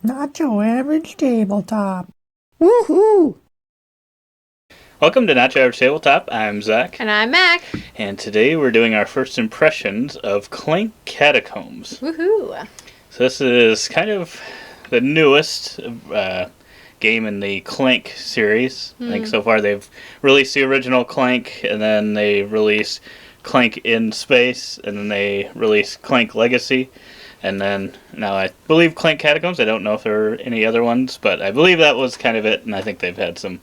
Not your average tabletop. Woohoo! Welcome to Not Your Average Tabletop. I'm Zach. And I'm Mac. And today we're doing our first impressions of Clank Catacombs. Woohoo! So this is kind of the newest game in the Clank series. I think so far they've released the original Clank, and then they released Clank in Space, and then they released Clank Legacy. And then now I believe Clank Catacombs. I don't know if there are any other ones, but I believe that was kind of it. And I think they've had some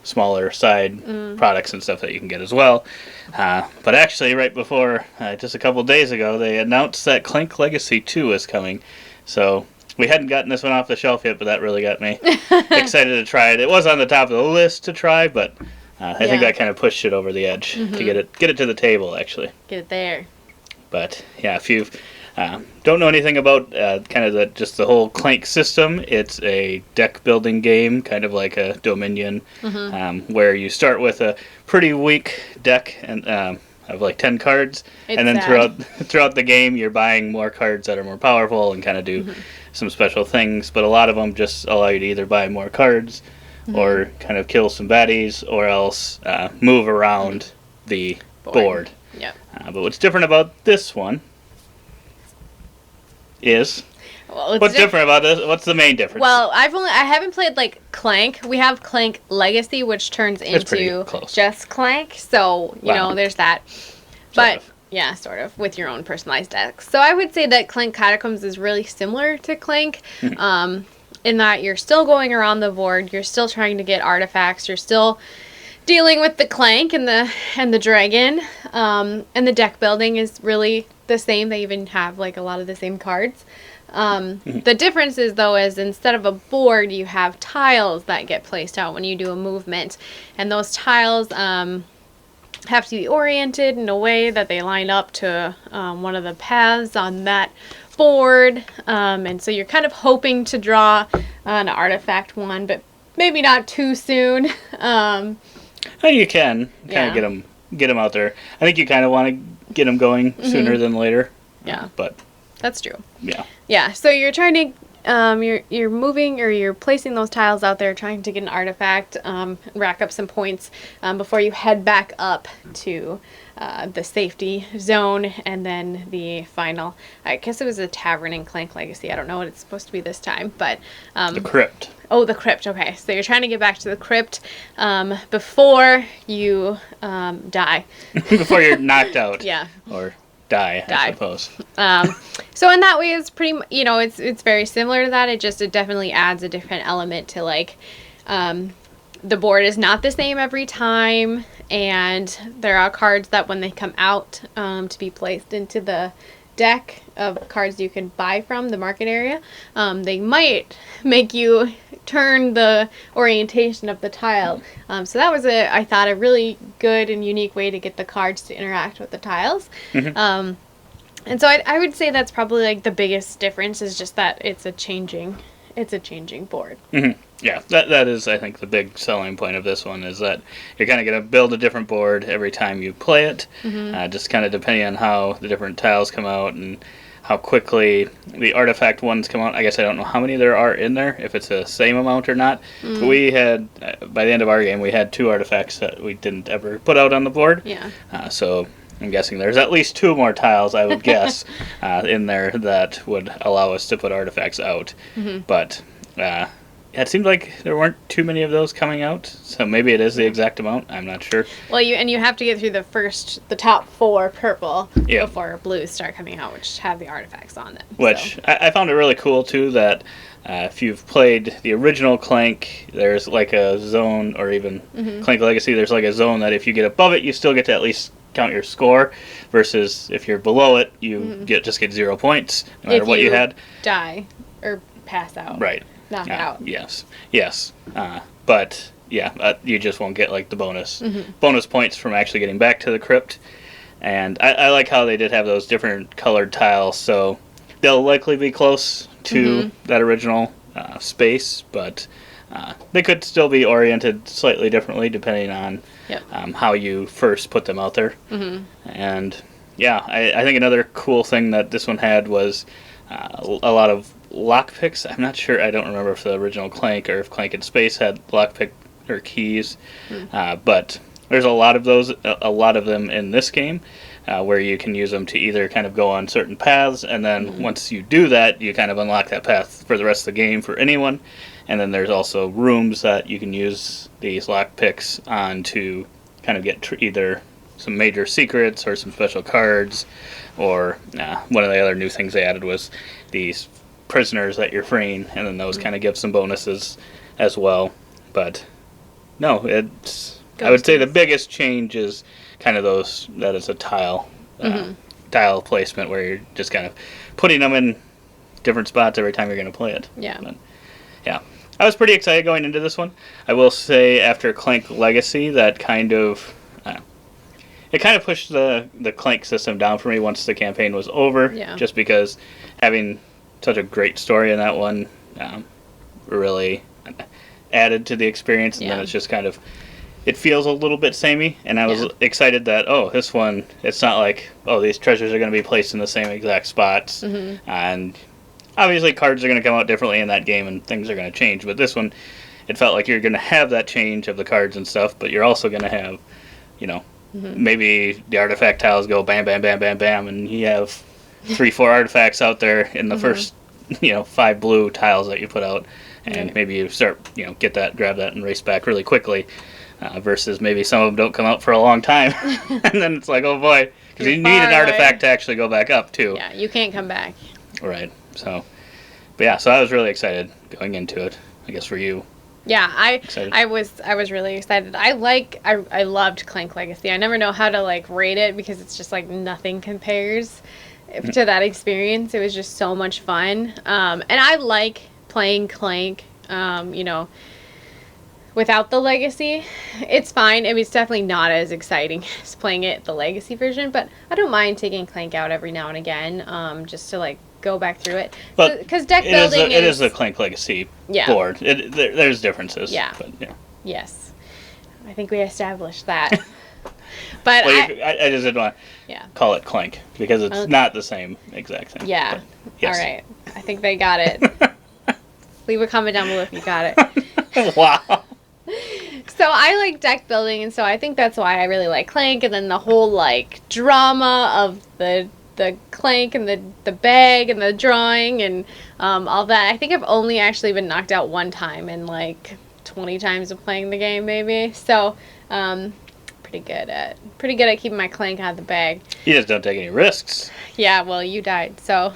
smaller side products and stuff that you can get as well. But actually, right before, just a couple days ago, they announced that Clank Legacy 2 is coming. So we hadn't gotten this one off the shelf yet, but that really got me excited to try it. It was on the top of the list to try, but I think that kind of pushed it over the edge to get it to the table, actually. Get it there. But yeah, if you've don't know anything about kind of just the whole Clank system, it's a deck building game, kind of like a Dominion, where you start with a pretty weak deck and of like 10 cards, and then throughout the game you're buying more cards that are more powerful and kind of do some special things. But a lot of them just allow you to either buy more cards or kind of kill some baddies, or else move around the board. Yep. But what's different about this one is what's different about this? What's the main difference? Well, I haven't played like Clank. We have Clank Legacy, which turns into just Clank. So you know, there's that. But yeah, sort of with your own personalized decks. So I would say that Clank Catacombs is really similar to Clank, in that you're still going around the board. You're still trying to get artifacts. You're still dealing with the Clank and the dragon, and the deck building is really the same. They even have like a lot of the same cards. The difference is, though, is instead of a board, you have tiles that get placed out when you do a movement, and those tiles have to be oriented in a way that they line up to one of the paths on that board, and so you're kind of hoping to draw an artifact one, but maybe not too soon. Well, you can kind of get them out there. I think you kind of want to get them going sooner than later. Yeah, but that's true. Yeah. So you're trying to, you're moving, or you're placing those tiles out there, trying to get an artifact, rack up some points before you head back up to the safety zone, and then the final. I guess it was a tavern in Clank Legacy. I don't know what it's supposed to be this time, but the crypt. Oh, the crypt. Okay, so you're trying to get back to the crypt before you die. Before you're knocked out. Yeah. Or die, I suppose. So in that way, it's pretty. It's very similar to that. It definitely adds a different element to like. The board is not the same every time, and there are cards that when they come out to be placed into the deck of cards you can buy from the market area, they might make you turn the orientation of the tile. So that was I thought a really good and unique way to get the cards to interact with the tiles. And so I would say that's probably like the biggest difference, is just that it's a changing board. Yeah, that is, I think, the big selling point of this one, is that you're kind of going to build a different board every time you play it, just kind of depending on how the different tiles come out and how quickly the artifact ones come out. I guess I don't know how many there are in there, if it's the same amount or not. But we had, by the end of our game, we had 2 artifacts that we didn't ever put out on the board. Yeah. So I'm guessing there's at least 2 more tiles, I would guess, in there that would allow us to put artifacts out. But it seemed like there weren't too many of those coming out, so maybe it is the exact amount. I'm not sure. Well, you have to get through the top 4 purple before blues start coming out, which have the artifacts on them. Which I found it really cool too, that if you've played the original Clank, there's like a zone, or even Clank Legacy, there's like a zone that if you get above it, you still get to at least count your score, versus if you're below it, you just get 0 points no matter what you had. Die or pass out. Right. Knock out. Yes. But yeah, you just won't get like the bonus points from actually getting back to the crypt. And I like how they did have those different colored tiles, so they'll likely be close to that original space, but they could still be oriented slightly differently depending on how you first put them out there. And yeah, I think another cool thing that this one had was a lot of lockpicks. I'm not sure. I don't remember if the original Clank or if Clank in Space had lockpick or keys, but there's a lot of those. A lot of them in this game, where you can use them to either kind of go on certain paths, and then once you do that, you kind of unlock that path for the rest of the game for anyone. And then there's also rooms that you can use these lockpicks on to kind of get either some major secrets or some special cards, or one of the other new things they added was these prisoners that you're freeing, and then those kind of give some bonuses as well. But no, I would say the biggest change is kind of that is a tile placement where you're just kind of putting them in different spots every time you're going to play it. Yeah. But, yeah. I was pretty excited going into this one. I will say after Clank Legacy, that kind of it kind of pushed the Clank system down for me once the campaign was over. Yeah. Just because having such a great story in that one really added to the experience, and then it's just kind of, it feels a little bit samey, and I was excited that, this one, it's not like, these treasures are going to be placed in the same exact spots, and obviously cards are going to come out differently in that game, and things are going to change, but this one, it felt like you're going to have that change of the cards and stuff, but you're also going to have, maybe the artifact tiles go bam, bam, bam, bam, bam, and you have 3-4 artifacts out there in the first, 5 blue tiles that you put out, and maybe you start, get that, grab that, and race back really quickly, versus maybe some of them don't come out for a long time, and then it's like, oh boy, because you need an artifact to actually go back up, too. Yeah, you can't come back. Right, so I was really excited going into it, I guess for you. Yeah, I was really excited. I loved Clank Legacy. I never know how to rate it because it's just nothing compares to that experience. It was just so much fun. And I like playing Clank, without the Legacy. It's fine. I mean, it's definitely not as exciting as playing it the Legacy version, but I don't mind taking Clank out every now and again, just to go back through it. Because deck building it is a Clank Legacy board. There's differences. Yeah. But, Yes. I think we established that. But I just didn't want to call it Clank because it's not the same exact thing. Yeah. But, yes. All right. I think they got it. Leave a comment down below if you got it. Wow. So I like deck building, and so I think that's why I really like Clank, and then the whole drama of the Clank and the bag and the drawing and all that. I think I've only actually been knocked out one time in 20 times of playing the game, maybe. So pretty good at keeping my Clank out of the bag. You just don't take any risks. Yeah, well, you died, so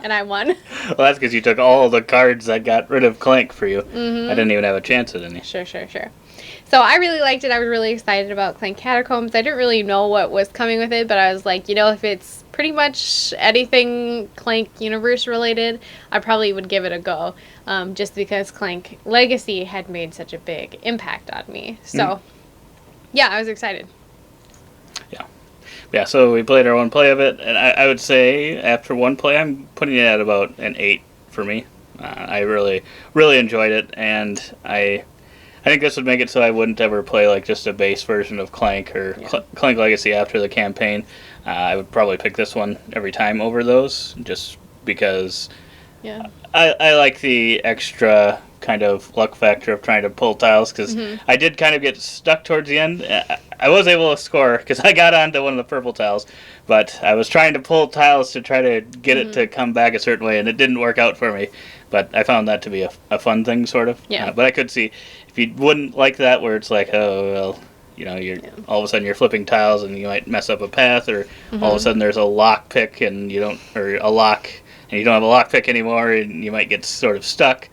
and I won. Well, that's because you took all the cards that got rid of Clank for you. I didn't even have a chance at any. Sure. So I really liked it. I was really excited about Clank Catacombs. I didn't really know what was coming with it, but I was like, if it's pretty much anything Clank universe related, I probably would give it a go, just because Clank Legacy had made such a big impact on me. So, yeah, I was excited. Yeah, so we played our one play of it, and I would say after one play, I'm putting it at about an 8 for me. I really, really enjoyed it, and I think this would make it so I wouldn't ever play just a base version of Clank or Clank Legacy after the campaign. I would probably pick this one every time over those, just because I like the extra kind of luck factor of trying to pull tiles, because I did kind of get stuck towards the end. I was able to score because I got onto one of the purple tiles, but I was trying to pull tiles to try to get it to come back a certain way, and it didn't work out for me. But I found that to be a fun thing, sort of. Yeah. But I could see if you wouldn't like that, where it's like, you're all of a sudden you're flipping tiles and you might mess up a path, or all of a sudden there's a lock pick and you don't have a lock pick anymore, and you might get sort of stuck.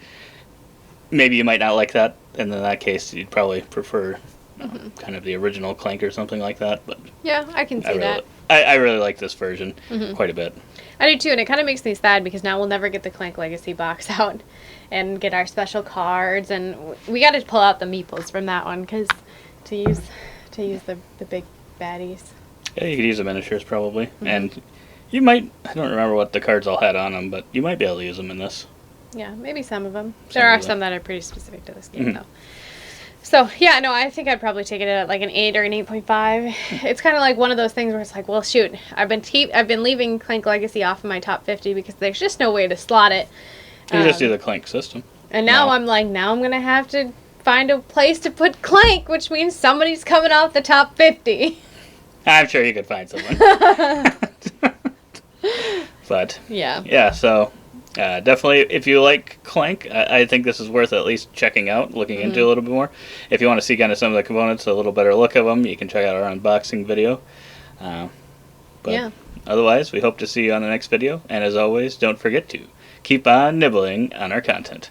Maybe you might not like that, and in that case, you'd probably prefer kind of the original Clank or something like that. But yeah, I can see that. I really like this version quite a bit. I do too, and it kind of makes me sad because now we'll never get the Clank Legacy box out and get our special cards, and we got to pull out the meeples from that one to use the big baddies. Yeah, you could use the miniatures probably, and you might. I don't remember what the cards all had on them, but you might be able to use them in this. Yeah, maybe some of them. There are some that are pretty specific to this game, though. So, yeah, no, I think I'd probably take it at an 8 or an 8.5. It's kind of like one of those things where it's like, well, shoot, I've been leaving Clank Legacy off of my top 50 because there's just no way to slot it. You just do the Clank system. And now I'm like, now I'm going to have to find a place to put Clank, which means somebody's coming out the top 50. I'm sure you could find someone. But, yeah, so definitely, if you like Clank, I think this is worth at least checking out, looking into a little bit more. If you want to see kind of some of the components, a little better look of them, you can check out our unboxing video. But otherwise, we hope to see you on the next video. And as always, don't forget to keep on nibbling on our content.